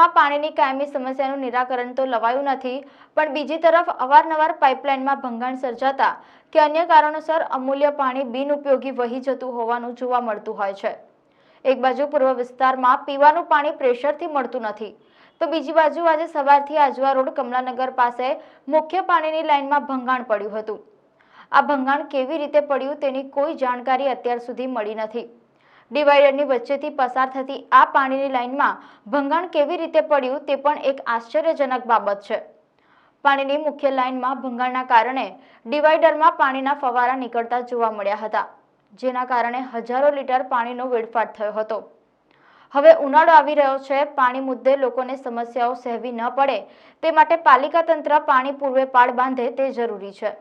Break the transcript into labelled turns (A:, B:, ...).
A: વિસ્તારમાં પાણીની કાયમી સમસ્યાનું નિરાકરણ તો લવાયું નથી, પણ બીજી તરફ અવારનવાર પાઇપલાઇનમાં ભંગાણ સર્જાતા કે અન્ય કારણોસર અમૂલ્ય પાણી બિનઉપયોગી વહી જતું હોવાનું જોવા મળતું હોય છે। એક બાજુ પૂર્વ વિસ્તારમાં પીવાનું પાણી પ્રેશરથી મળતું નથી, તો બીજી બાજુ આજે સવારથી આજવા રોડ કમલાનગર પાસે મુખ્ય પાણીની લાઇનમાં ભંગાણ પડ્યું હતું। આ ભંગાણ કેવી રીતે પડ્યું તેની કોઈ જાણકારી અત્યાર સુધી મળી નથી। ડિવાઈડરની વચ્ચેથી પસાર થતી આ પાણીની લાઇનમાં ભંગાણ કેવી રીતે પડ્યું તે પણ એક આશ્ચર્યજનક બાબત છે। પાણીની મુખ્ય લાઇનમાં ભંગાણના કારણે ડિવાઈડરમાં પાણીના ફવારા નીકળતા જોવા મળ્યા હતા, જેના કારણે હજારો લીટર પાણીનો વેડફાટ થયો હતો। હવે ઉનાળો આવી રહ્યો છે, પાણી મુદ્દે લોકોને સમસ્યાઓ સહેવી ન પડે તે માટે પાલિકા તંત્ર પાણી પૂર્વે પાળ બાંધે તે જરૂરી છે।